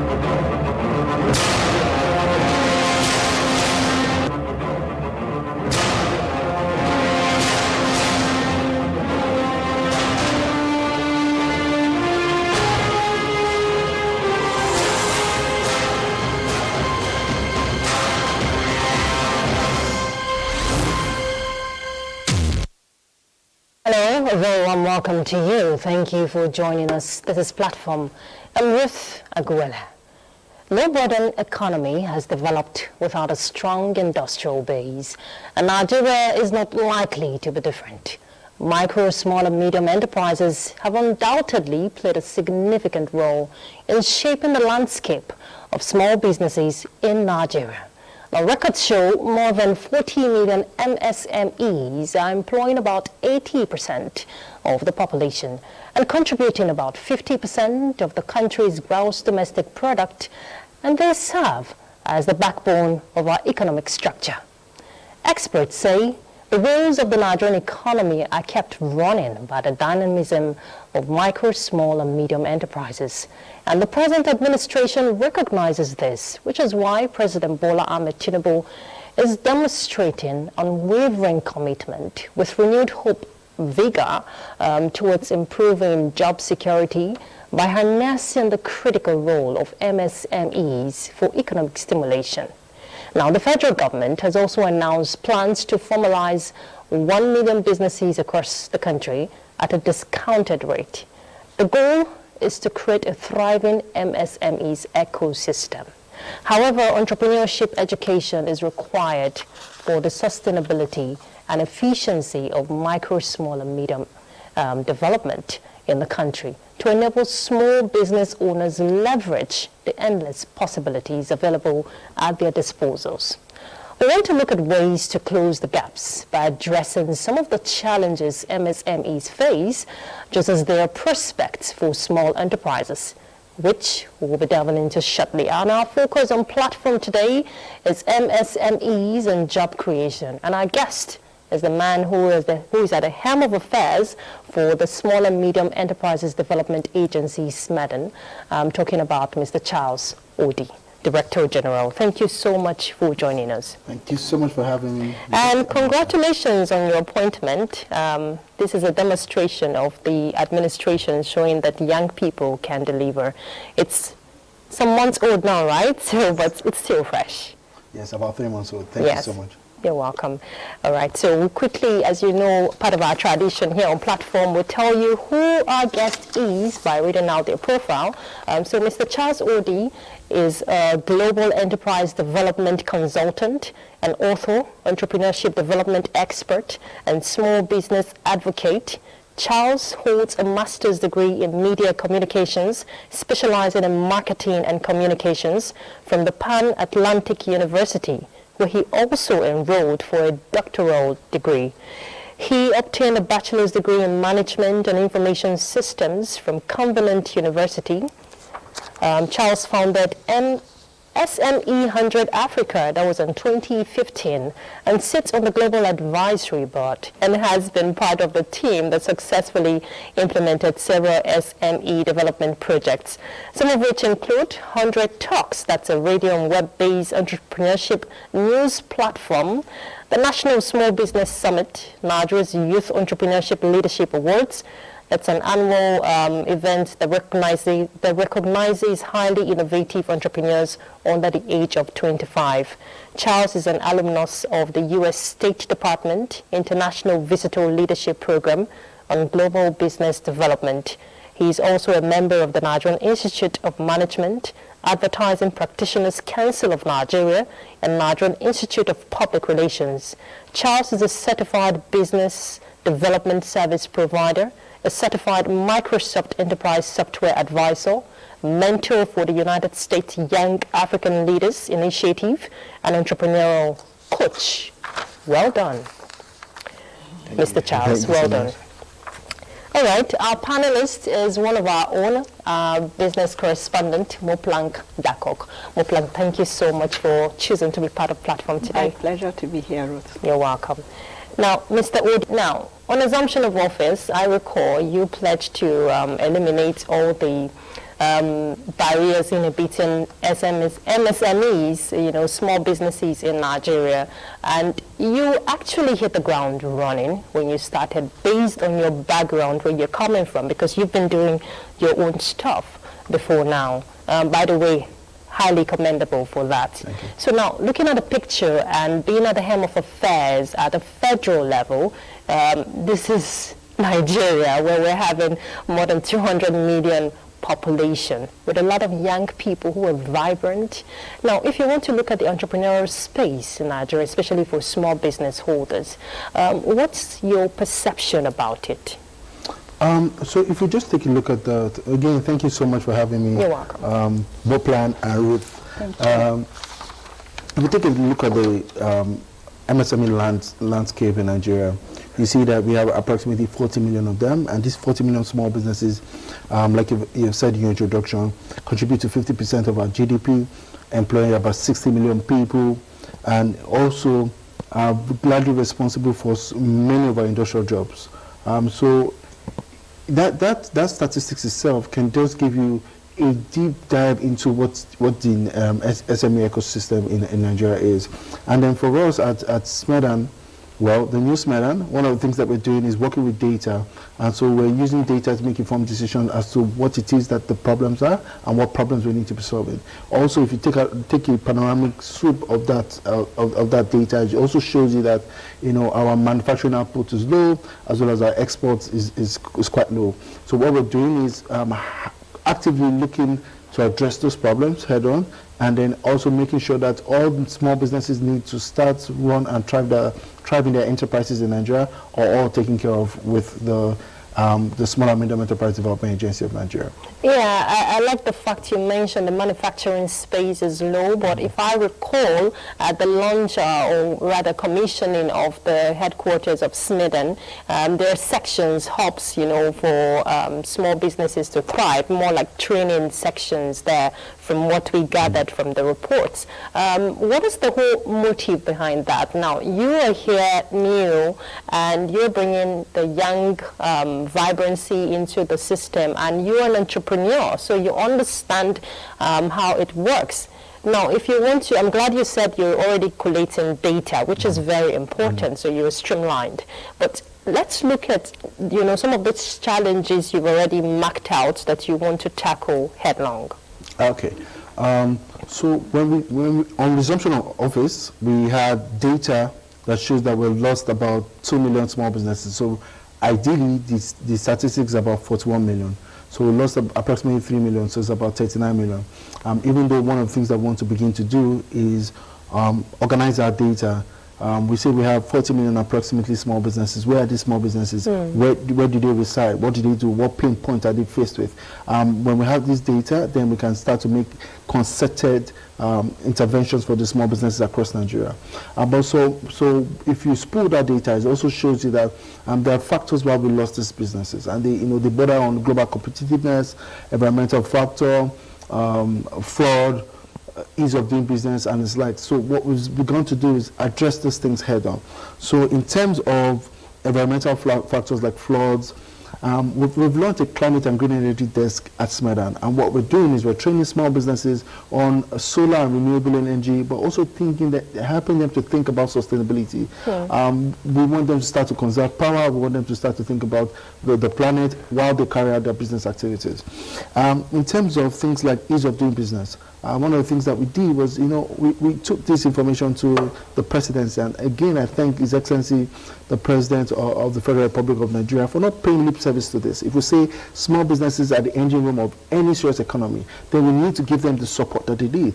Hello, a very warm welcome to you. Thank you for joining us. This is Platform. I'm Ruth Aguela. No modern economy has developed without a strong industrial base, and Nigeria is not likely to be different. Micro, small and medium enterprises have undoubtedly played a significant role in shaping the landscape of small businesses in Nigeria. Now, records show more than 40 million MSMEs are employing about 80% of the population and contributing about 50% of the country's gross domestic product, and they serve as the backbone of our economic structure. Experts say the wheels of the Nigerian economy are kept running by the dynamism of micro, small and medium enterprises. And the present administration recognizes this, which is why President Bola Ahmed Tinubu is demonstrating unwavering commitment with renewed hope, vigor towards improving job security by harnessing the critical role of MSMEs for economic stimulation. Now, the federal government has also announced plans to formalize 1 million businesses across the country at a discounted rate. The goal is to create a thriving MSMEs ecosystem. However, entrepreneurship education is required for the sustainability and efficiency of micro, small and medium development in the country to enable small business owners leverage the endless possibilities available at their disposals. We want to look at ways to close the gaps by addressing some of the challenges MSMEs face, just as there are prospects for small enterprises, which we'll be delving into shortly. And our focus on Platform today is MSMEs and job creation. And our guest is the man who is at the helm of affairs for the Small and Medium Enterprises Development Agency, SMEDEN. I'm talking about Mr. Charles Odi, Director General. Thank you so much for joining us. Thank you so much for having me. And congratulations on your appointment. This is a demonstration of the administration showing that young people can deliver. It's some months old now, right? So, but it's still fresh. Yes, about 3 months old. Thank you so much. You're welcome. All right, so we quickly, as you know, part of our tradition here on Platform, we'll tell you who our guest is by reading out their profile. So Mr. Charles Odi is a global enterprise development consultant, an author, entrepreneurship development expert, and small business advocate. Charles holds a master's degree in media communications, specializing in marketing and communications from the Pan-Atlantic University, where he also enrolled for a doctoral degree. He obtained a bachelor's degree in management and information systems from Covenant University. Charles founded SME 100 Africa, that was in 2015, and sits on the Global Advisory Board and has been part of the team that successfully implemented several SME development projects, some of which include 100 Talks, that's a radio and web-based entrepreneurship news platform, the National Small Business Summit, Nigeria's Youth Entrepreneurship Leadership Awards. That's an annual event that recognizes highly innovative entrepreneurs under the age of 25. Charles is an alumnus of the U.S. State Department International Visitor Leadership Program on Global Business Development. He is also a member of the Nigerian Institute of Management, Advertising Practitioners Council of Nigeria, and Nigerian Institute of Public Relations. Charles is a certified business development service provider, a certified Microsoft Enterprise Software Advisor, mentor for the United States Young African Leaders Initiative, and entrepreneurial coach. Well done, Mr. Charles. Well done. All right, our panelist is one of our own business correspondent, Moplank Dakok. Moplank, thank you so much for choosing to be part of Platform today. My pleasure to be here, Ruth. You're welcome. Now, Mr. Wood, now, on assumption of office, I recall you pledged to eliminate all the barriers inhibiting MSMEs, small businesses in Nigeria. And you actually hit the ground running when you started based on your background, where you're coming from, because you've been doing your own stuff before now. By the way, highly commendable for that. So now, looking at the picture and being at the helm of affairs at the federal level, this is Nigeria, where we're having more than 200 million population with a lot of young people who are vibrant. Now, if you want to look at the entrepreneurial space in Nigeria, especially for small business holders, what's your perception about it? So if you just take a look at that, again, thank you so much for having me. You're welcome. Boplan and Ruth. Thank you. If you take a look at the MSME landscape in Nigeria, you see that we have approximately 40 million of them, and these 40 million small businesses, like you've said in your introduction, contribute to 50% of our GDP, employing about 60 million people, and also are gladly responsible for many of our industrial jobs. So that statistics itself can just give you a deep dive into what the SME ecosystem in Nigeria is. And then for us at Smedan, well, the new Smedan, one of the things that we're doing is working with data. And so we're using data to make informed decisions as to what it is that the problems are and what problems we need to be solving. Also, if you take a panoramic swoop of that data, it also shows you that our manufacturing output is low, as well as our exports is quite low. So what we're doing is actively looking to address those problems head on, and then also making sure that all small businesses need to start, run, and thrive in their enterprises in Nigeria, or all taken care of with the Small and Medium Enterprise Development Agency of Nigeria. Yeah, I like the fact you mentioned the manufacturing space is low, but if I recall at the launch or rather commissioning of the headquarters of Smedan, there are sections, hubs, for small businesses to thrive, more like training sections there from what we gathered from the reports. What is the whole motive behind that? Now, you are here new and you're bringing the young vibrancy into the system, and you're an entrepreneur, so you understand how it works. Now, if you want to, I'm glad you said you're already collating data, which is very important, so you're streamlined. But let's look at, some of those challenges you've already mapped out that you want to tackle headlong. Okay. So when we on resumption of office, we had data that shows that we've lost about 2 million small businesses. So ideally, the statistics are about 41 million. So we lost approximately 3 million, so it's about 39 million. Even though one of the things that we want to begin to do is organize our data. We say we have 40 million approximately small businesses. Where are these small businesses? Where do they reside? What do they do? What pain point are they faced with? When we have this data, then we can start to make concerted interventions for the small businesses across Nigeria. But so if you spool that data, it also shows you that there are factors why we lost these businesses, and they border on global competitiveness, environmental factor, fraud, ease of doing business, and it's like, so what we've begun to do is address these things head on. So in terms of environmental factors like floods, we've launched a climate and green energy desk at Smedan, and what we're doing is we're training small businesses on solar and renewable energy, but also helping them to think about sustainability. We want them to start to conserve power. We want them to start to think about the planet while they carry out their business activities. In terms of things like ease of doing business, one of the things that we did was, we took this information to the presidency, and again, I thank His Excellency, the President of the Federal Republic of Nigeria, for not paying lip service to this. If we say small businesses are the engine room of any serious economy, then we need to give them the support that they need.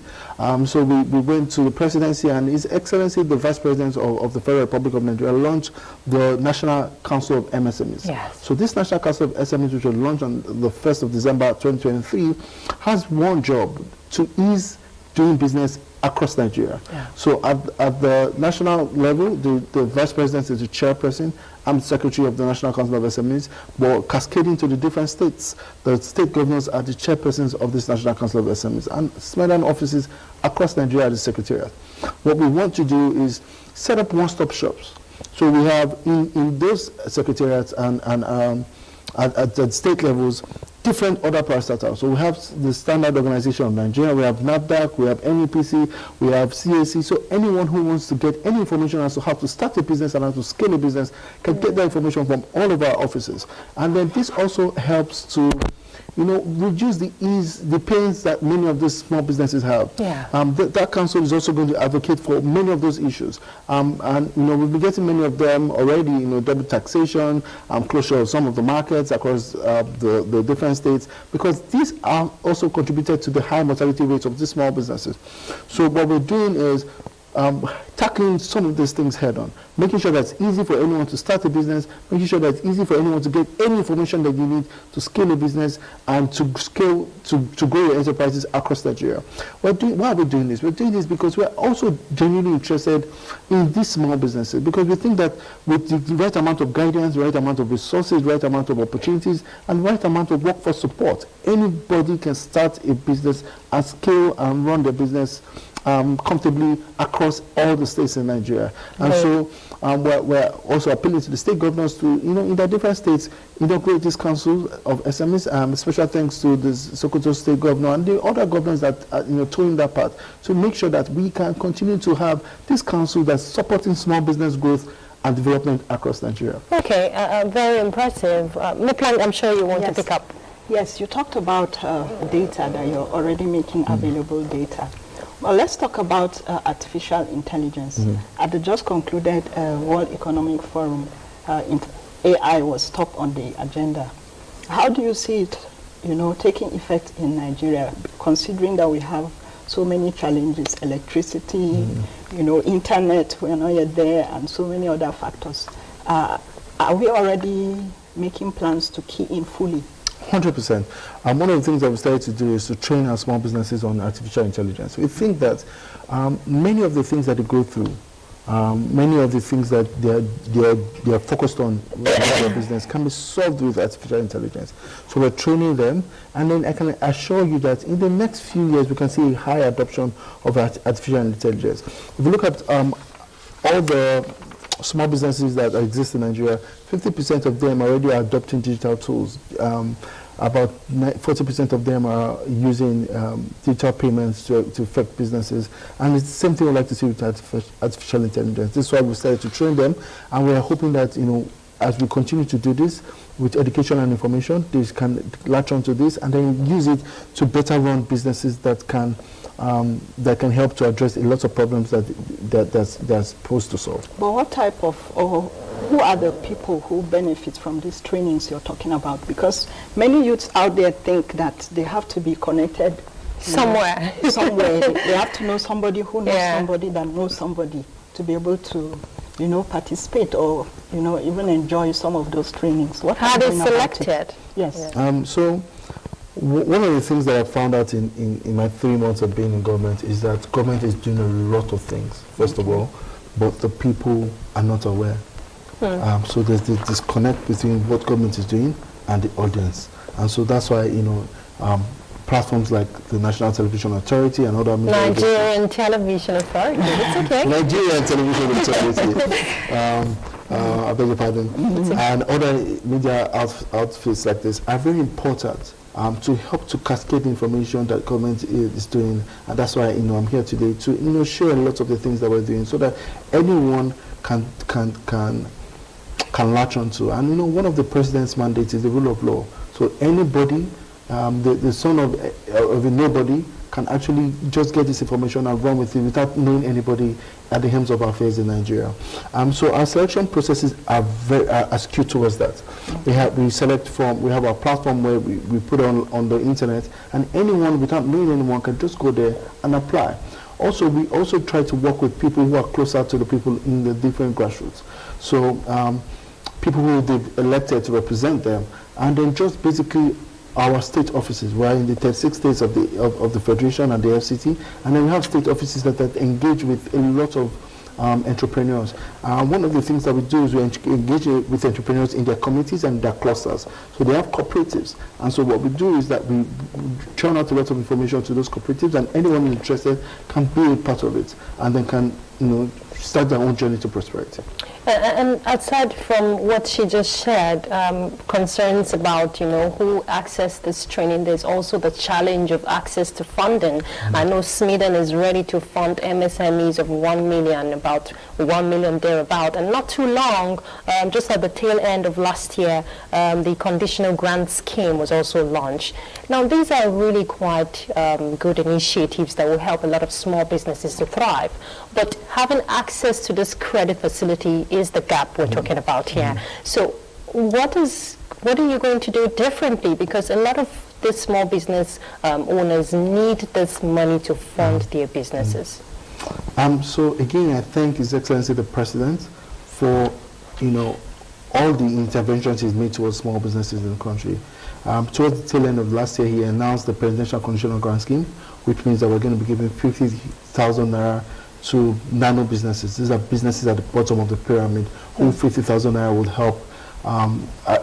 So we went to the presidency, and His Excellency, the Vice President of the Federal Republic of Nigeria, launched the National Council of MSMEs. Yes. So this National Council of SMEs, which was launched on the 1st of December 2023, has one job: to ease doing business across Nigeria. So at the national level, the Vice President is the chairperson. I'm the Secretary of the National Council of SMEs, but cascading to the different states, the state governors are the chairpersons of this National Council of SMEs, and Smedan offices across Nigeria are the secretariat. What we want to do is set up one-stop shops. So we have in those secretariats and at the state levels, different other parastatals. So we have the Standard Organization of Nigeria, we have NAFDAC, we have NEPC, we have CAC. So anyone who wants to get any information as to how to start a business and how to scale a business can get that information from all of our offices. And then this also helps to, you know, reduce the pains that many of these small businesses have. Yeah. That council is also going to advocate for many of those issues. And, you know, we've been getting many of them already, you know, double taxation, closure of some of the markets across the different states, because these are also contributed to the high mortality rates of these small businesses. So what we're doing is tackling some of these things head on, making sure that it's easy for anyone to start a business, making sure that it's easy for anyone to get any information that you need to scale a business and to scale, to grow your enterprises across Nigeria. Why are we doing this? We're doing this because we're also genuinely interested in these small businesses, because we think that with the right amount of guidance, the right amount of resources, the right amount of opportunities, and the right amount of workforce support, anybody can start a business and scale and run their business comfortably across all the states in Nigeria. And so we're also appealing to the state governors to, you know, in their different states, inaugurate this council of SMEs. Special thanks to the Sokoto state governor and the other governors that are, you know, towing that part to make sure that we can continue to have this council that's supporting small business growth and development across Nigeria. Okay, very impressive. Miplang, I'm sure you want to pick up. Yes, you talked about data, that you're already making available data. Well, let's talk about artificial intelligence. At the just concluded World Economic Forum, AI was top on the agenda. How do you see it, you know, taking effect in Nigeria, considering that we have so many challenges, electricity, you know, internet, we're not yet there, and so many other factors. Are we already making plans to key in fully? 100%. One of the things that we started to do is to train our small businesses on artificial intelligence. We think that many of the things that they go through, many of the things that they are focused on with their business can be solved with artificial intelligence. So we're training them, and then I can assure you that in the next few years we can see a high adoption of artificial intelligence. If you look at all the small businesses that exist in Nigeria, 50% of them already are adopting digital tools. About 40% of them are using digital payments to affect businesses. And it's the same thing we'd like to see with artificial intelligence. This is why we started to train them, and we are hoping that, you know, as we continue to do this with education and information, they can latch onto this and then use it to better run businesses that can help to address a lot of problems that's supposed to solve. But what type of, or who are the people who benefit from these trainings you're talking about? Because many youths out there think that they have to be connected somewhere. Somewhere. They have to know somebody who knows somebody that knows somebody to be able to, you know, participate or, you know, even enjoy some of those trainings. What are they selected? Yes. So one of the things that I found out in my 3 months of being in government is that government is doing a lot of things, first of all, but the people are not aware. So there's this disconnect between what government is doing and the audience. And so that's why, you know, platforms like the National Television Authority and other media Nigerian Television Authority, it's okay. Nigerian Television Authority, I beg your pardon, and other media outfits like this are very important to help to cascade information that government is doing. And that's why, you know, I'm here today to, you know, share a lot of the things that we're doing so that anyone can latch onto. And, you know, one of the president's mandates is the rule of law. So anybody, the son of a nobody, can actually just get this information and run with it without knowing anybody at the helms of affairs in Nigeria. So our selection processes are very skewed towards that. We have our platform where we put on the internet, and anyone without knowing anyone can just go there and apply. Also, we also try to work with people who are closer to the people in the different grassroots. So people who they've elected to represent them, and then just basically our state offices. We're in the 36 states of the Federation and the FCT, and then we have state offices that engage with a lot of entrepreneurs. One of the things that we do is we engage with entrepreneurs in their communities and their clusters. So they have cooperatives, and so what we do is that we churn out a lot of information to those cooperatives, and anyone interested can be a part of it, and then can, you know, start their own journey to prosperity. And aside from what she just shared, concerns about, who access this training, there's also the challenge of access to funding. I know Sweden is ready to fund MSMEs of 1 million, about 1 million thereabout. And not too long, just at the tail end of last year, the conditional grant scheme was also launched. Now, these are really quite good initiatives that will help a lot of small businesses to thrive. But having access to this credit facility is the gap we're talking about here. So what are you going to do differently? Because a lot of these small business owners need this money to fund their businesses. So again, I thank His Excellency the President for, all the interventions he's made towards small businesses in the country. Towards the tail end of last year, he announced the Presidential Conditional Grant Scheme, which means that we're going to be giving 50,000 naira to nano businesses. These are businesses at the bottom of the pyramid who 50,000 naira would help a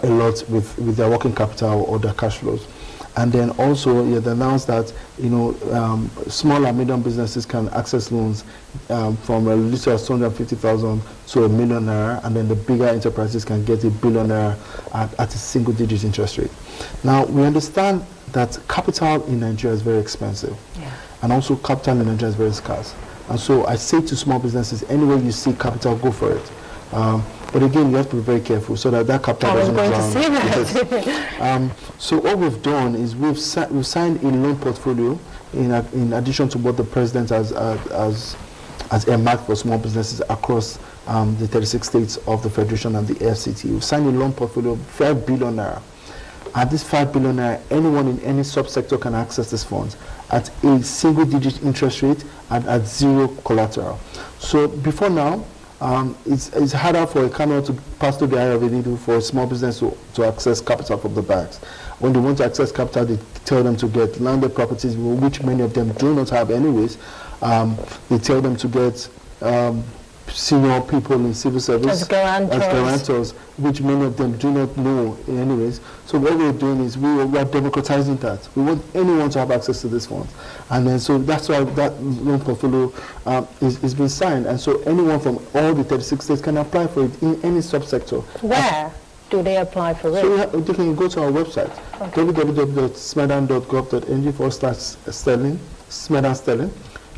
lot with their working capital or their cash flows. And then also he had announced that small and medium businesses can access loans from a little as 250,000 to $1 million naira, and then the bigger enterprises can get $1 billion naira at a single-digit interest rate. Now we understand that capital in Nigeria is very expensive, and also capital in Nigeria is very scarce. And so I say to small businesses, anywhere you see capital, go for it. But again, you have to be very careful so that capital doesn't drown. I was going to say that. So what we've done is we've signed a loan portfolio in addition to what the President has earmarked for small businesses across the 36 states of the Federation and the FCT. We've signed a loan portfolio of 5 billion naira. At this 5 billion naira, anyone in any subsector can access these funds at a single-digit interest rate and at zero collateral. So before now, it's harder for a camel to pass through the eye of a needle for a small business to access capital from the banks. When they want to access capital, they tell them to get landed properties, which many of them do not have anyways. They tell them to get senior people in civil service as guarantors, which many of them do not know anyways. So what we're doing is we are democratizing that. We want anyone to have access to this fund. And then so that's why that loan portfolio is being signed. And so anyone from all the 36 states can apply for it in any subsector. Where do they apply for it? So they can go to our website, www.smedan.gov.ng/sterling, Smedan Sterling.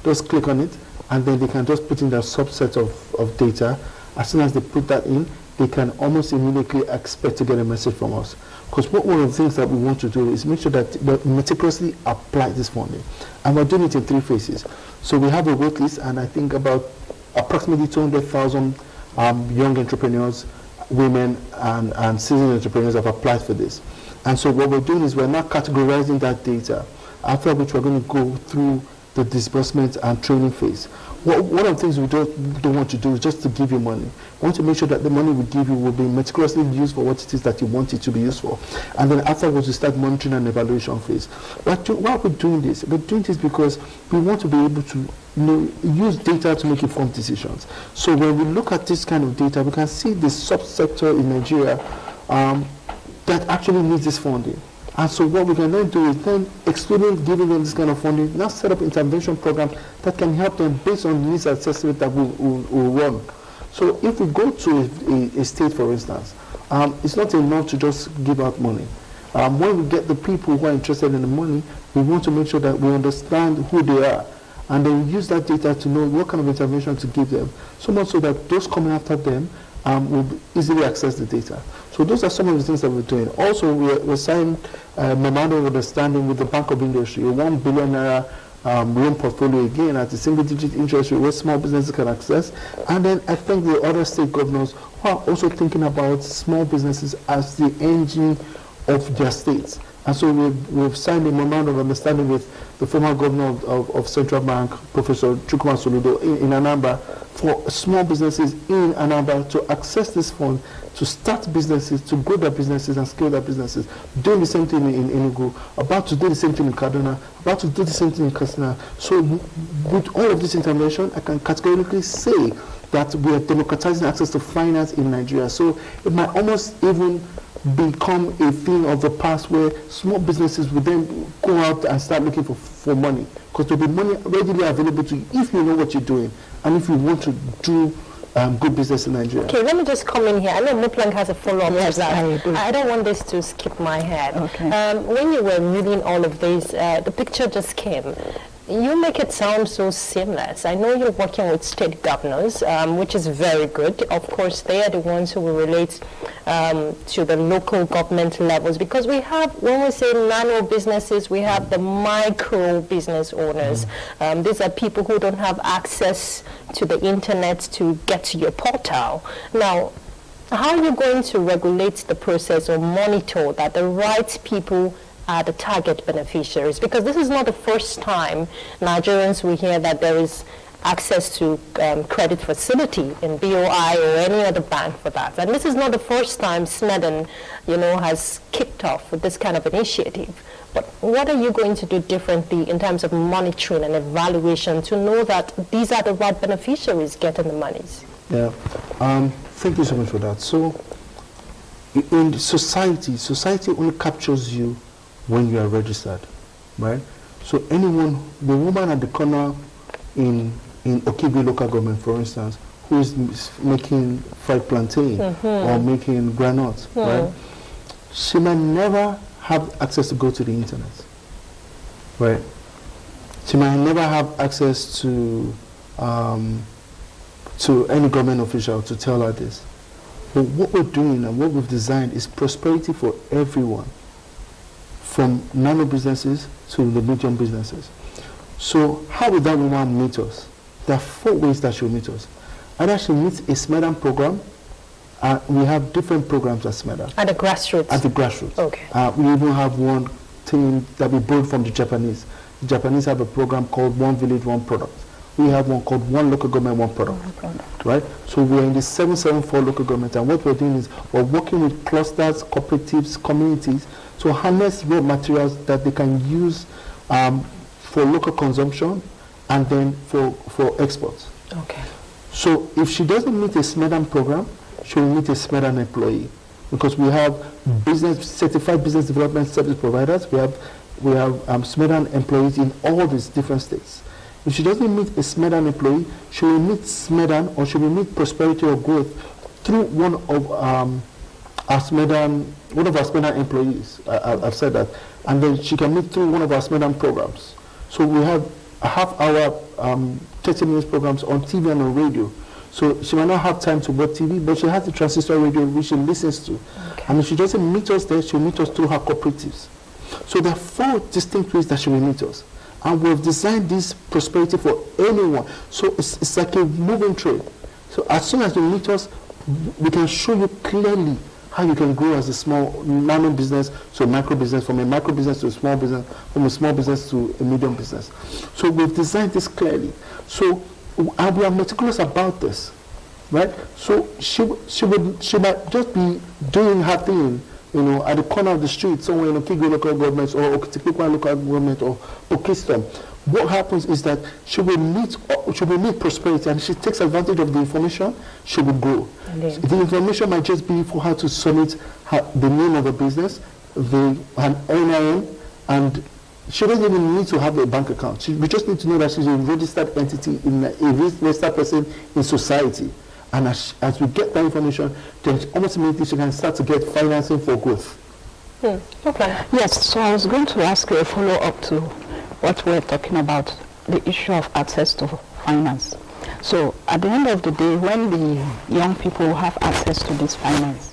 Just click on it, and then they can just put in their subset of data. As soon as they put that in, they can almost immediately expect to get a message from us. Because one of the things that we want to do is make sure that we meticulously apply this funding. And we're doing it in 3 phases. So we have a wait list, and I think about approximately 200,000 young entrepreneurs, women, and seasoned entrepreneurs have applied for this. And so what we're doing is we're now categorizing that data, after which we're going to go through the disbursement and training phase. One of the things we don't want to do is just to give you money. We want to make sure that the money we give you will be meticulously used for what it is that you want it to be used for. And then afterwards, we start monitoring and evaluation phase. Why are we doing this? We're doing this because we want to be able to use data to make informed decisions. So when we look at this kind of data, we can see the subsector in Nigeria that actually needs this funding. And so what we can then do is then, excluding giving them this kind of funding, now set up intervention programs that can help them based on the needs assessment that we'll run. So if we go to a state, for instance, it's not enough to just give out money. When we get the people who are interested in the money, we want to make sure that we understand who they are. And then we use that data to know what kind of intervention to give them, so much so that those coming after them will easily access the data. So those are some of the things that we're doing. Also, we're signing a memorandum of understanding with the Bank of Industry, a 1 billion naira loan portfolio, again at a single-digit interest rate where small businesses can access. And then I think the other state governors who are also thinking about small businesses as the engine of their states. And so we've signed a memorandum of understanding with the former governor of Central Bank, Professor Chukwuma Soludo, in Anambra, for small businesses in Anambra to access this fund, to start businesses, to grow their businesses and scale their businesses. Doing the same thing in Enugu, about to do the same thing in Kaduna, about to do the same thing in Katsina. So with all of this intervention, I can categorically say that we are democratizing access to finance in Nigeria. So it might almost even become a thing of the past where small businesses will then go out and start looking for money, because there'll be money readily available to you if you know what you're doing and if you want to do good business in Nigeria. Okay, let me just come in here. I know Muplang has a follow-up Yes, to that. I do. I don't want this to skip my head. Okay. When you were reading all of this, the picture just came. You make it sound so seamless. I know you're working with state governors, which is very good. Of course, they are the ones who will relate to the local government levels, because we have, when we say nano businesses, we have the micro business owners. These are people who don't have access to the internet to get to your portal. Now, how are you going to regulate the process or monitor that the right people are the target beneficiaries? Because this is not the first time Nigerians will hear that there is access to credit facility in BOI or any other bank for that. And this is not the first time Smeden, has kicked off with this kind of initiative. But what are you going to do differently in terms of monitoring and evaluation to know that these are the right beneficiaries getting the monies? Yeah, thank you so much for that. So, in society only captures you when you are registered, right? So anyone, the woman at the corner in Okigwe local government, for instance, who is making fried plantain or making granules, right? She might never have access to go to the internet, right? She might never have access to any government official to tell her this. But what we're doing and what we've designed is prosperity for everyone, from nano businesses to the medium businesses. So how will that woman meet us? There are 4 ways that she'll meet us. Either she meets a SMEDAN program. We have different programs at SMEDAN. At the grassroots? At the grassroots. Okay. We even have one thing that we borrowed from the Japanese. The Japanese have a program called One Village, One Product. We have one called One Local Government, One Product. Right? So we're in the 774 local government, and what we're doing is we're working with clusters, cooperatives, communities to harness raw materials that they can use for local consumption and then for exports. Okay. So if she doesn't meet a SMEDAN program, she will meet a SMEDAN employee, because we have certified business development service providers. We have SMEDAN employees in all these different states. If she doesn't meet a SMEDAN employee, she will meet SMEDAN, or she will meet prosperity or growth through one of our SMEDAN employees. I've said that. And then she can meet through one of our SMEDAN programs. So we have a half-hour, 30 minutes programs on TV and on radio. So she might not have time to watch TV, but she has the transistor radio which she listens to. Okay. And if she doesn't meet us there, she'll meet us through her cooperatives. So there are 4 distinct ways that she will meet us. And we've designed this prosperity for anyone. So it's like a moving trade. So as soon as you meet us, we can show you clearly how you can grow as a small nano business to a micro business, from a micro business to a small business, from a small business to a medium business. So we've designed this clearly. So and we are meticulous about this, right? So she might just be doing her thing, at the corner of the street, somewhere in Okigwe local government or Okitipupa local government or Okistom. What happens is that she will meet prosperity, and if she takes advantage of the information, she will grow. Indeed. The information might just be for her to submit the name of the business, an NIN, and she doesn't even need to have a bank account. We just need to know that she's a registered entity, a registered person in society. And as we get that information, then ultimately she can start to get financing for growth. Okay. Yes, so I was going to ask you a follow-up to what we're talking about, the issue of access to finance. So at the end of the day, when the young people have access to this finance,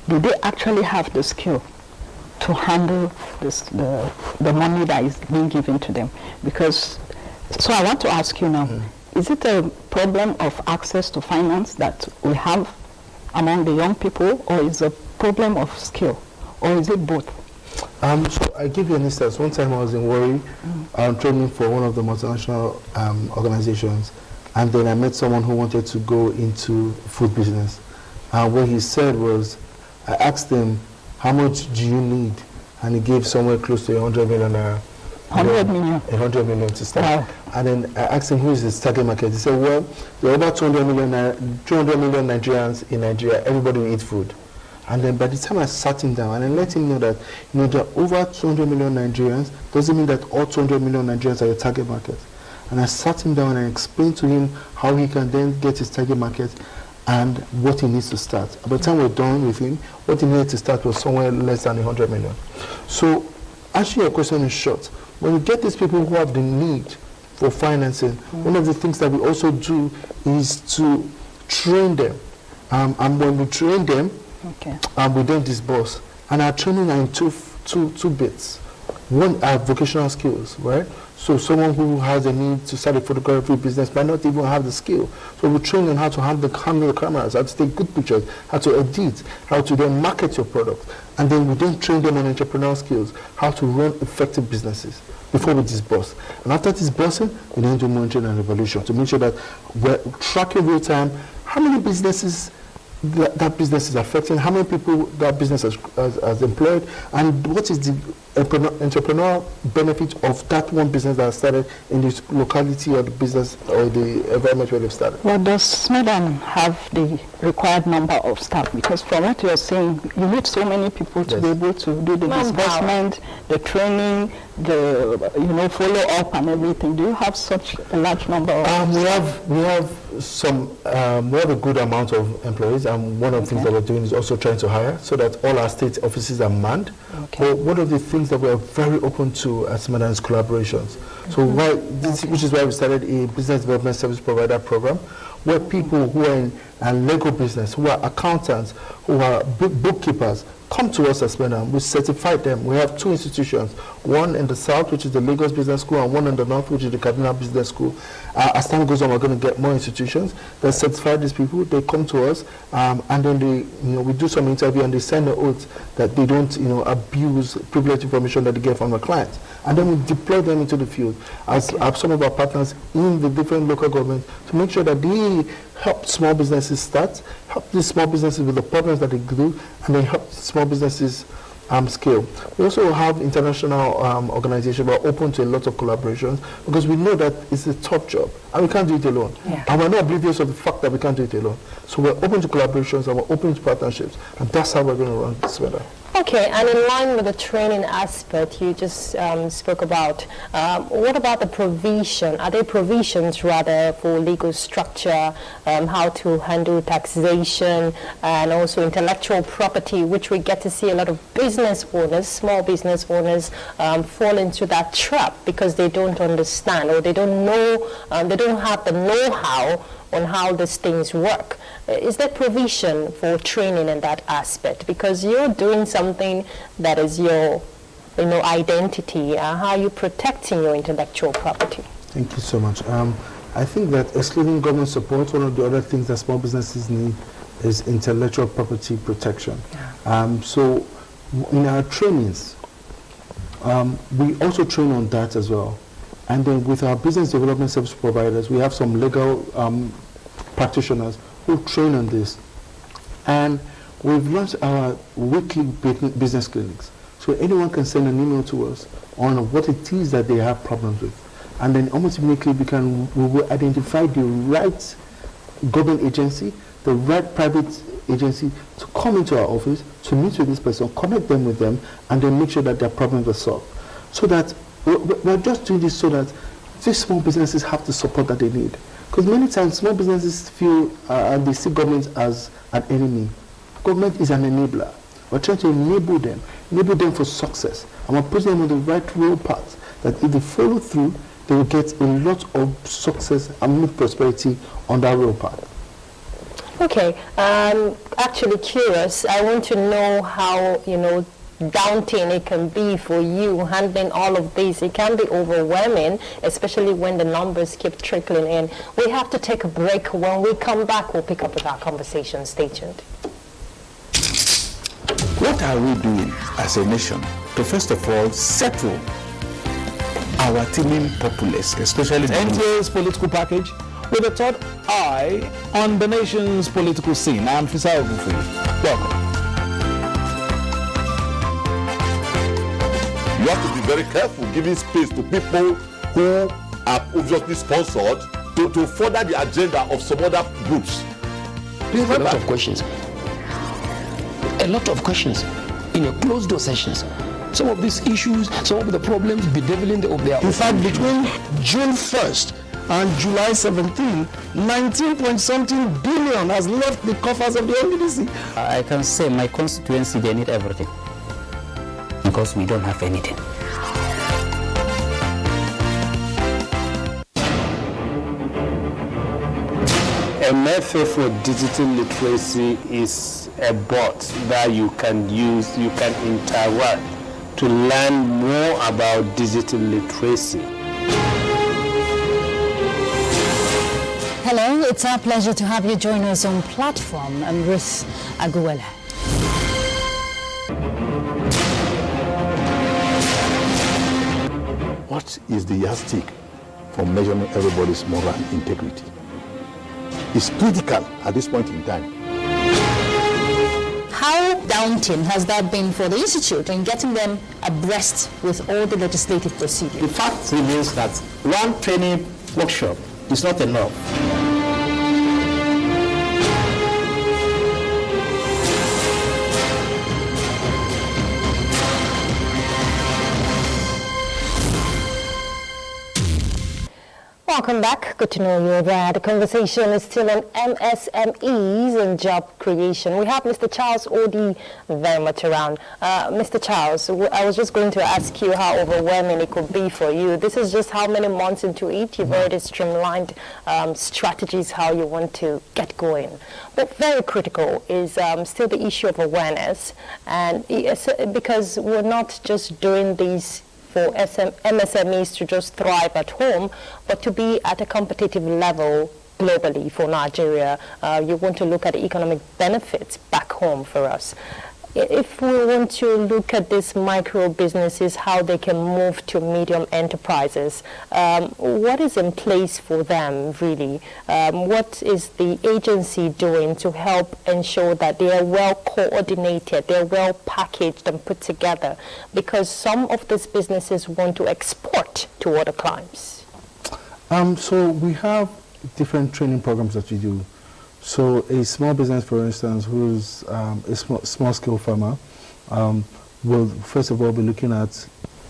do they actually have the skill to handle the money that is being given to them? Because, so I want to ask you now, is it a problem of access to finance that we have among the young people, or is it a problem of skill, or is it both? So I give you an instance. One time I was in Warri, training for one of the multinational organizations, and then I met someone who wanted to go into food business. What he said was, I asked him, how much do you need? And he gave somewhere close to 100 million naira. 100 million? 100 million to start. Wow. And then I asked him, who is his target market? He said, well, there are about 200 million Nigerians in Nigeria. Everybody will eat food. And then by the time I sat him down and I let him know that, there are over 200 million Nigerians, doesn't mean that all 200 million Nigerians are your target market. And I sat him down and explained to him how he can then get his target market and what he needs to start. By the time we're done with him, what he needed to start was somewhere less than 100 million. So, answering your question in short, when we get these people who have the need for financing, one of the things that we also do is to train them. And when we train them, we then disburse. And our training are in two bits. One are vocational skills, right? So someone who has a need to start a photography business might not even have the skill. So we train on how to handle the cameras, how to take good pictures, how to edit, how to then market your product. And then we then train them on entrepreneurial skills, how to run effective businesses before we disburse. And after disbursing, we then do monitoring and evaluation to make sure that we're tracking real time how many businesses that business is affecting, how many people that business has employed, and what is the entrepreneurial benefit of that one business that started in this locality or the business or the environment where they've started. Well, does Smedan have the required number of staff? Because from what you're saying, you need so many people to be able to do the disbursement, the training, the follow up and everything. Do you have such a large number of we have a good amount of employees, and one of the things that we're doing is also trying to hire so that all our state offices are manned. But one of the things that we're very open to at Smedan is collaborations. So which is why we started a business development service provider program, where people who are in legal business, who are accountants, who are bookkeepers, come to us as Smedan. We certify them. We have two institutions, one in the south, which is the Lagos Business School, and one in the north, which is the Kaduna Business School. As time goes on, we're going to get more institutions that certify these people. They come to us, and then we do some interview, and they sign the oath that they don't abuse privileged information that they get from the clients. And then we deploy them into the field as some of our partners in the different local governments to make sure that they help small businesses start, help these small businesses with the problems that they do, and then help small businesses scale. We also have international organizations. We're open to a lot of collaborations because we know that it's a tough job and we can't do it alone. And we're not oblivious of the fact that we can't do it alone. So we're open to collaborations and we're open to partnerships, and that's how we're going to run this weather. Okay, and in line with the training aspect you just spoke about, what about the provision? Are there provisions rather for legal structure, how to handle taxation, and also intellectual property, which we get to see a lot of business owners, small business owners, fall into that trap because they don't understand or they don't know, they don't have the know-how on how these things work. Is there provision for training in that aspect? Because you're doing something that is your identity. How are you protecting your intellectual property? Thank you so much. I think that excluding government support, one of the other things that small businesses need is intellectual property protection. So in our trainings, we also train on that as well. And then with our business development service providers, we have some legal practitioners who train on this. And we've launched our weekly business clinics. So anyone can send an email to us on what it is that they have problems with. And then almost immediately we will identify the right government agency, the right private agency to come into our office, to meet with this person, connect them with them, and then make sure that their problems are solved. So that we're just doing this so that these small businesses have the support that they need. Because many times small businesses feel and they see government as an enemy. Government is an enabler. We're trying to enable them for success. And we're putting them on the right road path, that if they follow through, they will get a lot of success and make prosperity on that road path. Okay, actually curious. I want to know how, daunting it can be for you handling all of this. It can be overwhelming, especially when the numbers keep trickling in. We have to take a break. When we come back, we'll pick up with our conversation. Stay tuned. What are we doing as a nation to first of all settle our teeming populace, especially NTA's political package with a third eye on the nation's political scene? I'm Fisa Ogunfuyi. Welcome. You have to be very careful giving space to people who are obviously sponsored to further the agenda of some other groups. Please, a lot of questions. A lot of questions in a closed door sessions. Some of these issues, some of the problems bedeviling of their. In fact, between June 1st and July 17, 19 point something billion has left the coffers of the NBDC. I can say my constituency, they need everything because we don't have anything. A method for digital literacy is a bot that you can use, you can interact to learn more about digital literacy. Hello, it's our pleasure to have you join us on platform. I'm Ruth Aguela. What is the yardstick for measuring everybody's moral integrity? It's critical at this point in time. How daunting has that been for the Institute in getting them abreast with all the legislative procedures? The fact remains that one training workshop is not enough. Welcome back. Good to know you're there. The conversation is still on MSMEs and job creation. We have Mr. Charles Odi very much around. Mr. Charles, I was just going to ask you how overwhelming it could be for you. This is just how many months into it. You've already streamlined strategies, how you want to get going. But very critical is still the issue of awareness, and because we're not just doing these for MSMEs to just thrive at home, but to be at a competitive level globally for Nigeria. You want to look at the economic benefits back home for us. If we want to look at these micro businesses, how they can move to medium enterprises, what is in place for them really? What is the agency doing to help ensure that they are well coordinated, they're well packaged and put together? Because some of these businesses want to export to other clients. So we have different training programs that we do. So a small business, for instance, who's a small-scale farmer, will first of all be looking at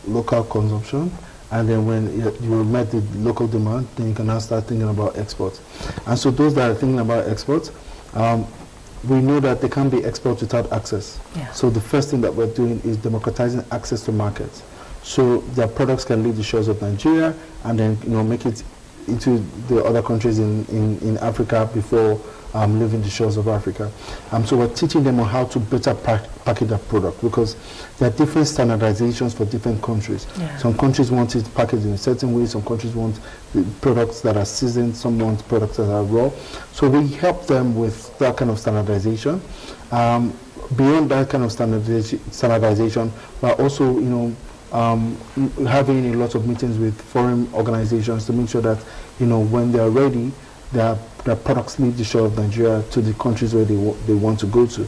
local consumption, and then when you met the local demand, then you can now start thinking about exports. And so those that are thinking about exports, we know that they can't be exports without access. Yeah. So the first thing that we're doing is democratizing access to markets. So their products can leave the shores of Nigeria and then make it into the other countries in Africa before leaving the shores of Africa. So we're teaching them on how to better package that product, because there are different standardizations for different countries. Yeah. Some countries want it packaged in a certain way, some countries want products that are seasoned, some want products that are raw. So we help them with that kind of standardization. Beyond that kind of standardization, we're also having a lot of meetings with foreign organizations to make sure that when they are ready, their products leave the shore of Nigeria to the countries where they want to go to.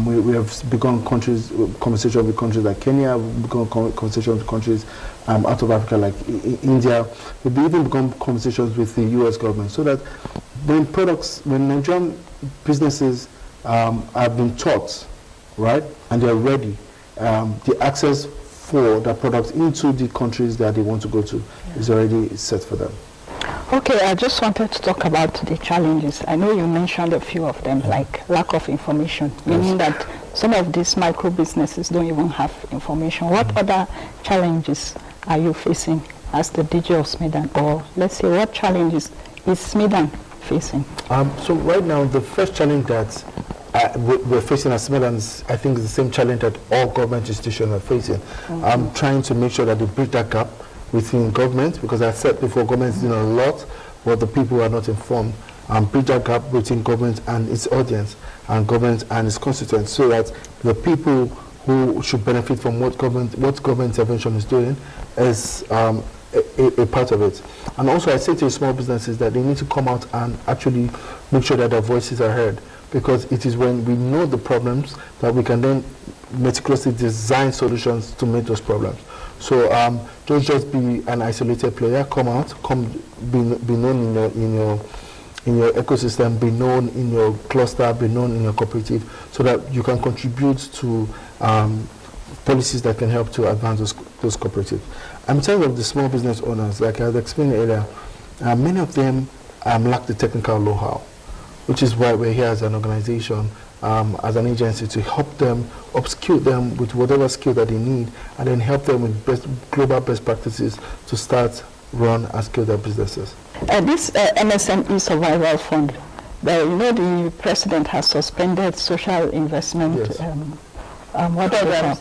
We have begun conversation with countries like Kenya. We've begun conversations with countries out of Africa like India. We've even begun conversations with the U.S. government, so that when Nigerian businesses have been taught, right, and they're ready, the access for the products into the countries that they want to go to is already set for them. Okay, I just wanted to talk about the challenges. I know you mentioned a few of them, like lack of information, meaning that some of these micro businesses don't even have information. What other challenges are you facing as the DG of SMEDAN, or let's say what challenges is SMEDAN facing? So right now, the first challenge that we're facing as SMEDAN, I think, is the same challenge that all government institutions are facing. I'm trying to make sure that they bridge that gap within government, because I said before, government is doing a lot, but the people are not informed. Bridge that gap between government and its audience, and government and its constituents, so that the people who should benefit from what government intervention is doing is a part of it. And also I say to small businesses that they need to come out and actually make sure that their voices are heard, because it is when we know the problems that we can then meticulously design solutions to meet those problems. So don't just be an isolated player. Come out, be known in your ecosystem, be known in your cluster, be known in your cooperative, so that you can contribute to policies that can help to advance those cooperatives. In terms of the small business owners, like I was explaining earlier, Many of them lack the technical know-how, which is why we're here as an organization, as an agency, to help them, upskill them with whatever skill that they need, and then help them with global best practices to start, run, and scale their businesses. This MSME Survival Fund, the president has suspended social investment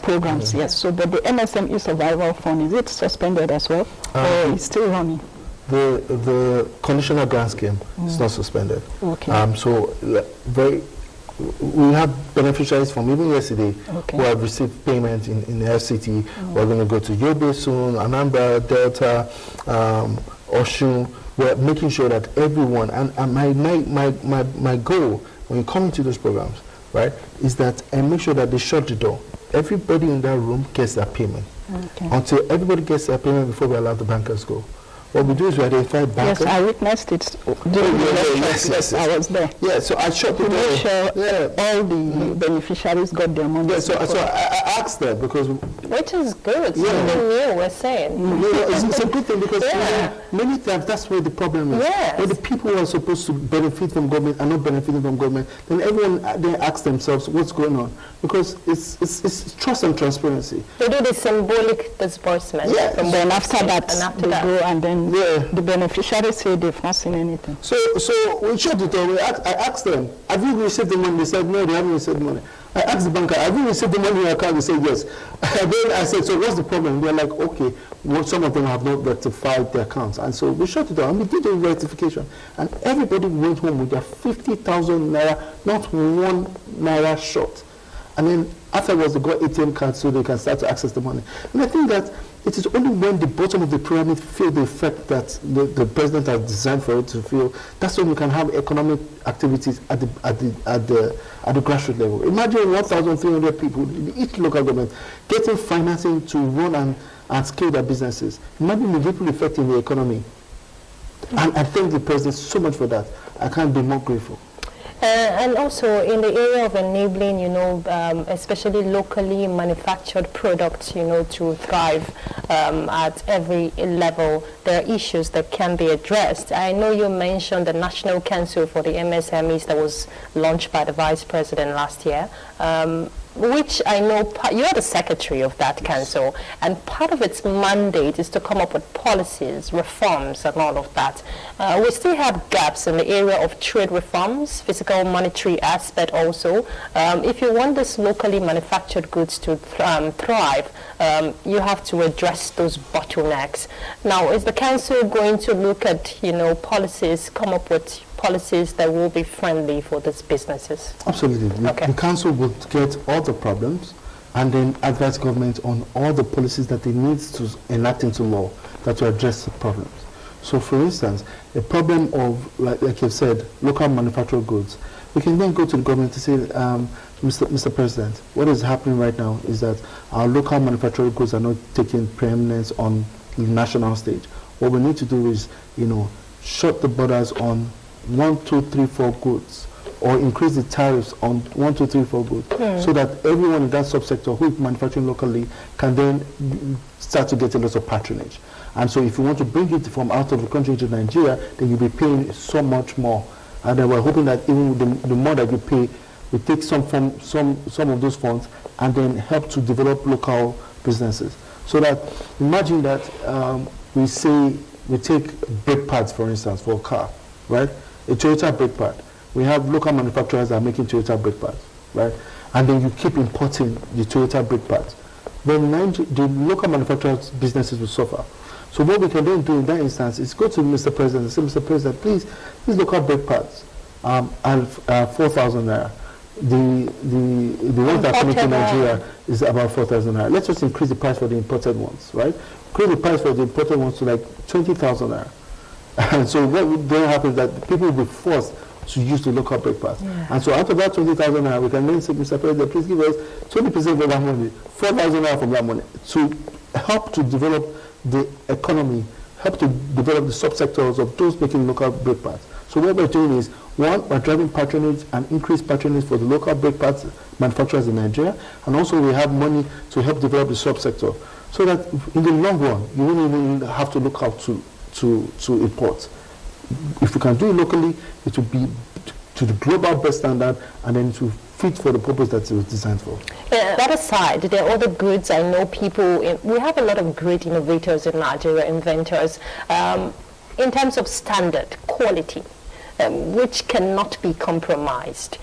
programs. Yes. So, but the MSME Survival Fund, is it suspended as well, or is still running? The conditional grant scheme is not suspended. Okay. We have beneficiaries from even yesterday who have received payment in the FCT. We're going to go to Yobe soon, Anambra, Delta, Oshun. We're making sure that everyone, and my goal when you come into those programs, right, is that I make sure that they shut the door. Everybody in that room gets their payment. Until everybody gets their payment before we allow the bankers go. What we do is we identify bankers. Yes, I witnessed it. Yes. I was there. Yeah, so I shut the door. Make sure all the beneficiaries got their money. Yeah, so I asked them because... Which is good. Something new, we're saying. It's a good thing because many times that's where the problem is. Yes. When the people who are supposed to benefit from government are not benefiting from government, then everyone then asks themselves what's going on. Because it's trust and transparency. They do the symbolic disbursement. Yeah. And then after that, they go and then the beneficiaries say they've not seen anything. So we shut the door. I asked them, have you received the money? They said, no, they haven't received the money. I asked the banker, have you received the money in your account? They said, yes. And then I said, so what's the problem? They're like, okay, well, some of them have not rectified their accounts. And so we shut it down and we did the rectification. And everybody went home with their 50,000 naira, not 1 naira short. And then afterwards, they got ATM cards so they can start to access the money. And I think that it is only when the bottom of the pyramid feel the effect that the president has designed for it to feel, that's when we can have economic activities at the grassroots level. Imagine 1,300 people in each local government getting financing to run and scale their businesses. Imagine the ripple effect in the economy. And I thank the president so much for that. I can't be more grateful. And also in the area of enabling, especially locally manufactured products, to thrive at every level, there are issues that can be addressed. I know you mentioned the National Council for the MSMEs that was launched by the Vice President last year, which I know you're the secretary of that council, and part of its mandate is to come up with policies, reforms, and all of that. We still have gaps in the area of trade reforms, physical monetary aspect also. If you want this locally manufactured goods to thrive, you have to address those bottlenecks. Now, is the council going to look at, policies, come up with policies that will be friendly for these businesses? Absolutely. The council will get all the problems and then advise government on all the policies that it needs to enact into law that will address the problems. So, for instance, a problem of, like you've said, local manufactured goods, we can then go to the government to say, Mr. President, what is happening right now is that our local manufactured goods are not taking preeminence on the national stage. What we need to do is, shut the borders on 1, 2, 3, 4 goods, or increase the tariffs on 1, 2, 3, 4 goods, so that everyone in that subsector who is manufacturing locally can then start to get a lot of patronage. And so if you want to bring it from out of the country to Nigeria, then you'll be paying so much more. And then we're hoping that even the more that you pay, we take some of those funds and then help to develop local businesses. So that, imagine that we take brake pads, for instance, for a car, right? A Toyota brake pad. We have local manufacturers that are making Toyota brake pads, right? And then you keep importing the Toyota brake pads. Then the local manufacturers' businesses will suffer. So what we can then do in that instance is go to Mr. President and say, Mr. President, please, these local brake pads are 4,000 naira. The ones that come into Nigeria is about 4,000 naira. Let's just increase the price for the imported ones, right? Increase the price for the imported ones to like 20,000 naira. And so what would then happen is that people will be forced to use the local brake pads. Yeah. And so out of that 20,000 naira, we can then say, Mr. President, please give us 20% of that money, 4,000 naira from that money, to help to develop the economy, help to develop the subsectors of those making local brake pads. So what we're doing is, one, we're driving patronage and increased patronage for the local brake pads manufacturers in Nigeria, and also we have money to help develop the subsector, so that in the long run, you won't even have to look out to import. if we can do it locally, it will be to the global best standard, and then it will fit for the purpose that it was designed for. That aside, there are other goods. I know we have a lot of great innovators in Nigeria, inventors, in terms of standard, quality, which cannot be compromised.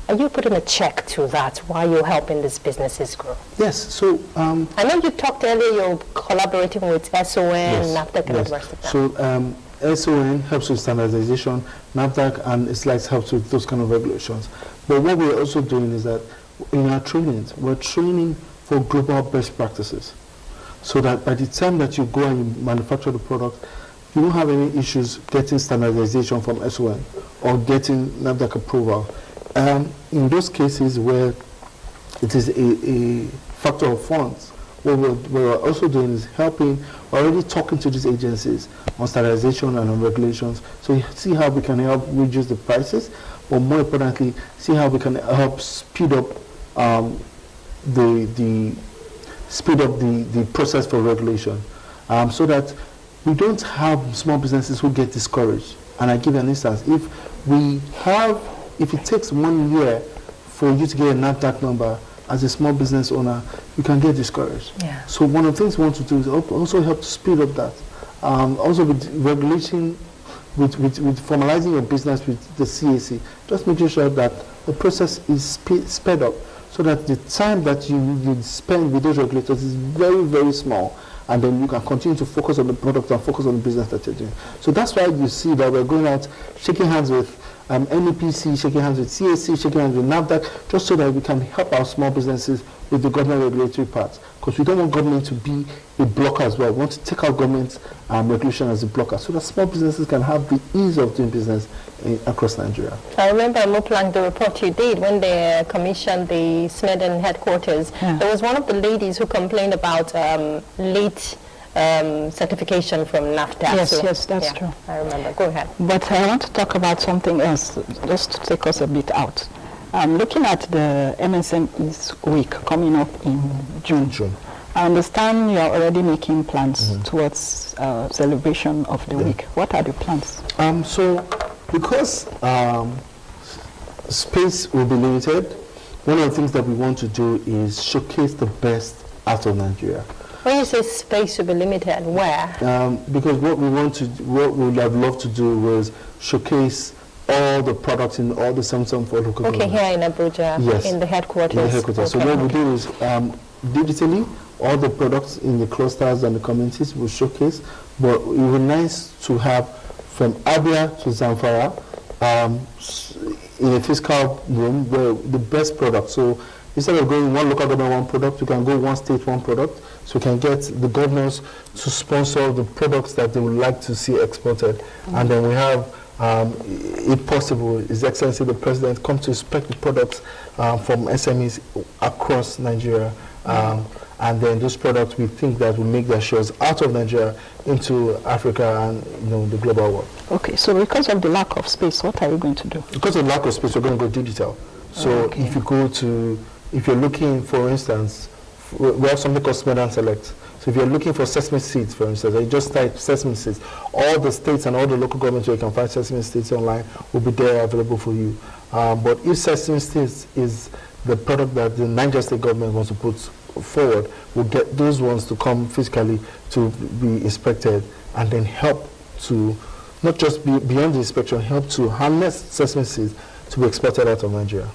Are you putting a check to that while you're helping these businesses grow? Yes. So I know you talked earlier, you're collaborating with SON, NAFDAC, and the rest of them. So SON helps with standardization, NAFDAC and ISLAC helps with those kind of regulations. But what we're also doing is that in our trainings, we're training for global best practices, so that by the time that you go and you manufacture the product, you don't have any issues getting standardization from SON or getting NAFDAC approval. In those cases where it is a factor of funds, what we're also doing is already talking to these agencies on standardization and on regulations, so you see how we can help reduce the prices, but more importantly, see how we can help speed up the process for regulation, so that we don't have small businesses who get discouraged. And I give you an instance: if it takes 1 year for you to get a NAFDAC number as a small business owner, you can get discouraged. Yeah. So one of the things we want to do is also help to speed up that. Also with regulation, with formalizing your business with the CAC, just making sure that the process is sped up, so that the time that you spend with those regulators is very, very small, and then you can continue to focus on the product and focus on the business that you're doing. So that's why you see that we're going out, shaking hands with NEPC, shaking hands with CAC, shaking hands with NAFDAC, just so that we can help our small businesses with the government regulatory parts. Because we don't want government to be a blocker as well. We want to take out government regulation as a blocker, so that small businesses can have the ease of doing business across Nigeria. I remember, Moplang, the report you did when they commissioned the Snedden headquarters. Yeah. There was one of the ladies who complained about late certification from NAFTA. Yes, that's true. I remember. Go ahead. But I want to talk about something else, just to take us a bit out. Looking at the MSME's week coming up in June. I understand you are already making plans towards celebration of the week. What are the plans? So, because space will be limited, one of the things that we want to do is showcase the best out of Nigeria. When you say space will be limited, where? Because what we would have loved to do was showcase all the products in all the Samsung for local government. Here in Abuja, yes, in the headquarters. In the headquarters. Okay. So what we do is digitally, all the products in the clusters and the communities will showcase, but it would be nice to have from Abia to Zamfara in a fiscal room where the best product. So instead of going one local government, one product, you can go one state, one product. So we can get the governors to sponsor the products that they would like to see exported. And then we have, if possible, His Excellency the President come to inspect the products from SMEs across Nigeria. And then those products, we think that will make their shares out of Nigeria into Africa and the global world. Okay, so because of the lack of space, what are you going to do? Because of the lack of space, we're going to go digital. So if you're looking, for instance, we have something called Smell and Select. So if you're looking for sesame seeds, for instance, you just type sesame seeds. All the states and all the local governments where you can find sesame seeds online will be there available for you. But if sesame seeds is the product that the Niger State government wants to put forward, we'll get those ones to come physically to be inspected and then help to not just be beyond the inspection, help to harness sesame seeds to be exported out of Nigeria.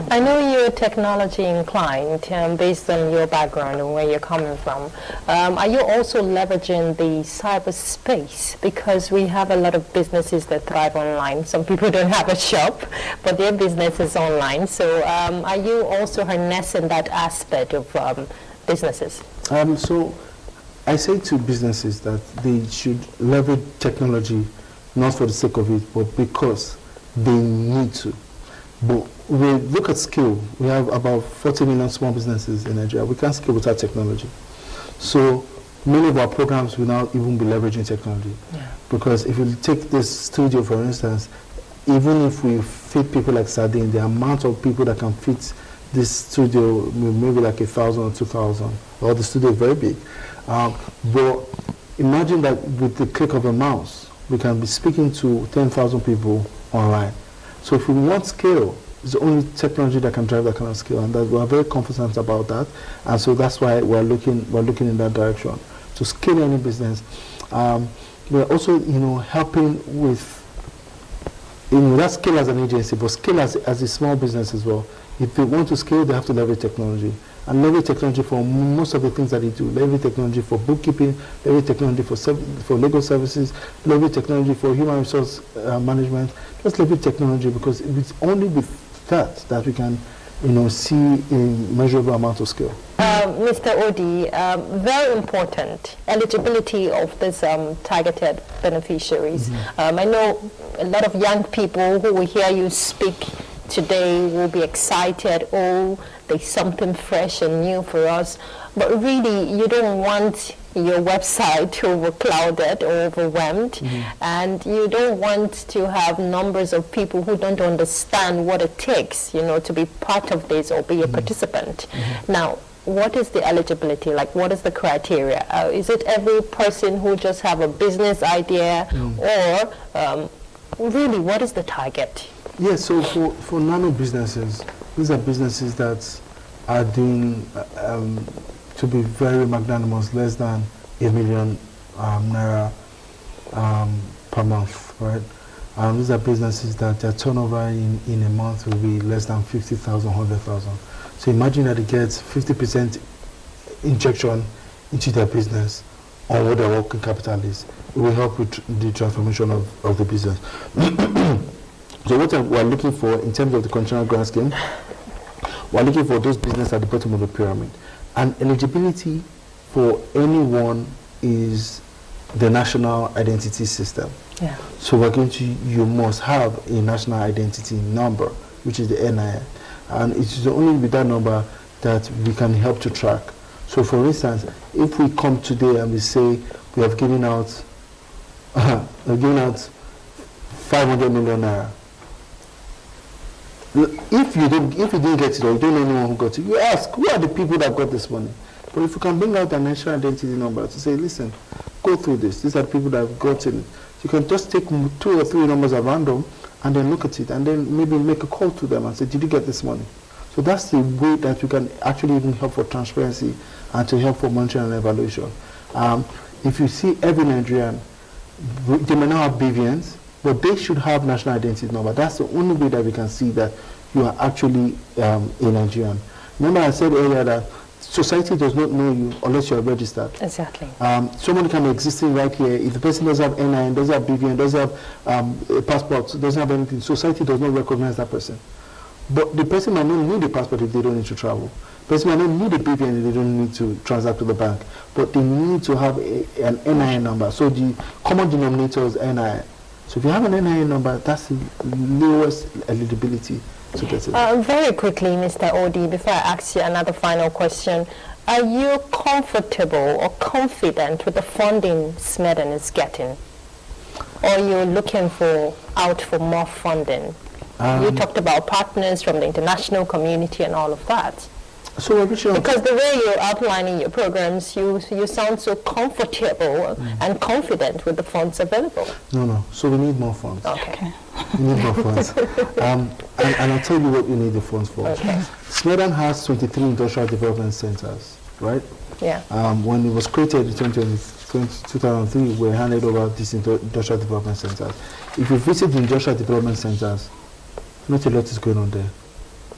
I know you're technology inclined based on your background and where you're coming from. Are you also leveraging the cyberspace? Because we have a lot of businesses that thrive online. Some people don't have a shop, but their business is online. So are you also harnessing that aspect of businesses? So I say to businesses that they should leverage technology not for the sake of it, but because they need to. But we look at scale. We have about 40 million small businesses in Nigeria. We can't scale without technology. So many of our programs will now even be leveraging technology. Yeah. Because if you take this studio, for instance, even if we fit people like sardine, the amount of people that can fit this studio, maybe like 1,000 or 2,000, or the studio is very big. But imagine that with the click of a mouse, we can be speaking to 10,000 people online. So if we want scale, it's the only technology that can drive that kind of scale, and that we are very confident about that. And so that's why we're looking in that direction to scale any business. We're also, helping with, that scale as an agency, but scale as a small business as well. If they want to scale, they have to leverage technology. And leverage technology for most of the things that they do. Leverage technology for bookkeeping, leverage technology for legal services, leverage technology for human resource management. Just leverage technology, because it's only with that we can, see a measurable amount of scale. Mr. Odi, very important, eligibility of these targeted beneficiaries. I know a lot of young people who will hear you speak today will be excited. Oh, there's something fresh and new for us. But really, you don't want your website to overclouded or overwhelmed, and you don't want to have numbers of people who don't understand what it takes, to be part of this or be a participant. Now, what is the eligibility? Like, what is the criteria? Is it every person who just have a business idea, or really, what is the target? Yes, so for nano businesses, these are businesses that are doing, to be very magnanimous, less than $1 million naira per month, right? These are businesses that their turnover in a month will be less than 50,000, 100,000. So imagine that it gets 50% injection into their business on what their working capital is. It will help with the transformation of the business. So what we're looking for in terms of the conditional grant scheme, we're looking for those businesses at the bottom of the pyramid. And eligibility for anyone is the national identity system. Yeah. So you must have a national identity number, which is the NIN. And it's only with that number that we can help to track. So for instance, if we come today and we say we have given out 500 million naira, if you didn't get it, or you don't know anyone who got it, you ask, who are the people that got this money? But if you can bring out a national identity number to say, listen, go through this, these are the people that have gotten it. You can just take 2 or 3 numbers at random and then look at it and then maybe make a call to them and say, did you get this money? So that's the way that we can actually even help for transparency and to help for monitoring and evaluation. If you see every Nigerian, they may not have BVNs, but they should have national identity number. That's the only way that we can see that you are actually a Nigerian. Remember I said earlier that society does not know you unless you are registered. Exactly. Someone can be existing right here. If the person doesn't have NIN, doesn't have BVN, doesn't have a passport, doesn't have anything, society does not recognize that person. But the person might not need a passport if they don't need to travel. The person might not need a BVN if they don't need to transact with the bank. But they need to have an NIN number. So the common denominator is NIN. So if you have an NIN number, that's the lowest eligibility to get it. Very quickly, Mr. Odi, before I ask you another final question, are you comfortable or confident with the funding SMEDEN is getting? Or are you looking for more funding? You talked about partners from the international community and all of that. So because the way you're outlining your programs, you sound so comfortable and confident with the funds available. No. So we need more funds. Okay. We need more funds. And I'll tell you what we need the funds for. Okay. SMEDEN has 23 industrial development centers, right? Yeah. When it was created in 2003, we handed over these industrial development centers. If you visit the industrial development centers, not a lot is going on there.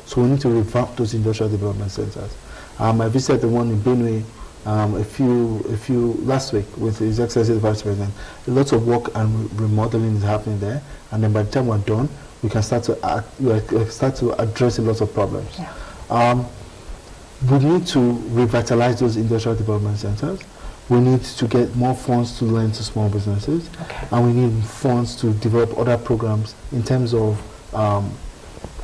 So we need to revamp those industrial development centers. I visited the one in Benue a few last week with His Excellency the Vice President. A lot of work and remodeling is happening there, and then by the time we're done, we can start to address a lot of problems. Yeah. We need to revitalize those industrial development centers. We need to get more funds to lend to small businesses, and we need funds to develop other programs in terms of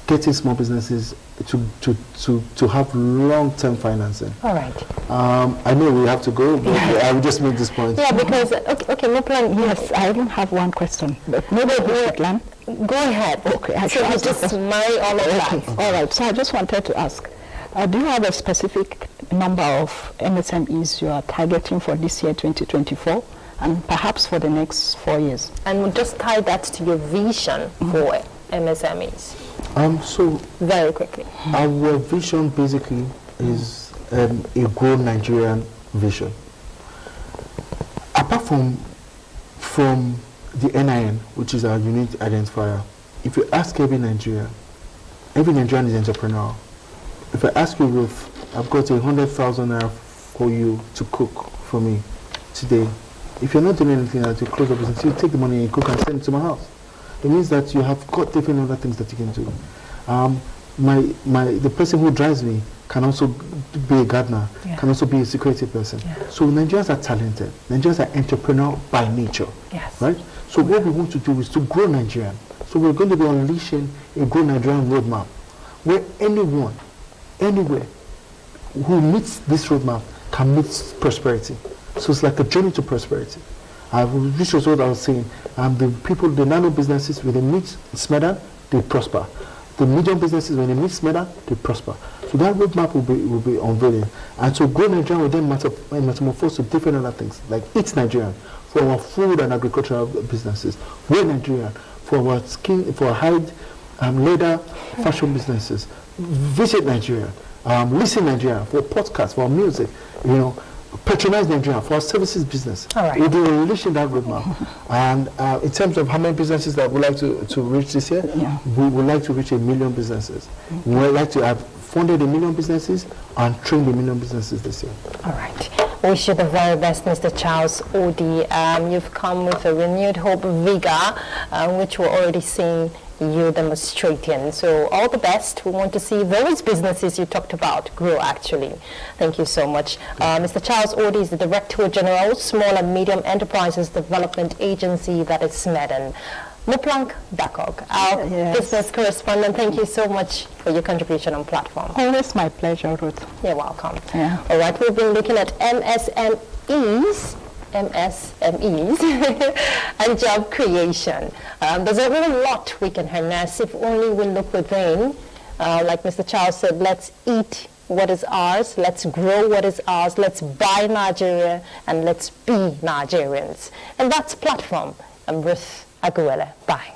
getting small businesses to have long-term financing. All right. I know we have to go, but I will just make this point. Yeah, because okay, Moplan. Yes, I even have one question. But maybe Moplan. Go ahead. Okay, I so you just marry all of that. All right. So I just wanted to ask: do you have a specific number of MSMEs you are targeting for this year, 2024? and perhaps for the next 4 years. And we'll just tie that to your vision for MSMEs. So very quickly. Our vision basically is a grow Nigerian vision. Apart from the NIN, which is our unique identifier, if you ask every Nigerian is entrepreneurial. If I ask you, Ruth, I've got 100,000 naira for you to cook for me today. If you're not doing anything else, you close the business, you take the money and you cook and send it to my house. It means that you have got different other things that you can do. The person who drives me can also be a gardener, can also be a security person. So Nigerians are talented. Nigerians are entrepreneurial by nature. Right? So what we want to do is to grow Nigerian. So we're going to be unleashing a grow Nigerian roadmap where anyone, anywhere who meets this roadmap can meet prosperity. So it's like a journey to prosperity. Which was what I was saying. The people, the nano businesses, when they meet SMEDA, they prosper. The medium businesses, when they meet SMEDA, they prosper. So that roadmap will be unveiling. And so grow Nigerian will then metamorphose to different other things, like Eat Nigerian, for our food and agricultural businesses. Wear Nigerian, for our skin, for our hide, leather, fashion businesses. Visit Nigeria, listen Nigeria, for podcasts, for music, patronize Nigeria for our services business. All right. We'll be unleashing that roadmap. And in terms of how many businesses that we'd like to reach this year, we would like to reach 1 million businesses. We would like to have funded 1 million businesses and trained 1 million businesses this year. All right. Wish you the very best, Mr. Charles Odi. You've come with a renewed hope, vigor, which we're already seeing you demonstrating. So all the best. We want to see those businesses you talked about grow, actually. Thank you so much. Mr. Charles Odi is the Director General, Small and Medium Enterprises Development Agency, that is SMEDAN. Muplank Dakog, our business correspondent, thank you so much for your contribution on platform. Always my pleasure, Ruth. You're welcome. All right, we've been looking at MSMEs and job creation. There's a really lot we can harness if only we look within. Like Mr. Charles said, let's eat what is ours, let's grow what is ours, let's buy Nigeria, and let's be Nigerians. And that's platform. I'm Ruth Aguela. Bye.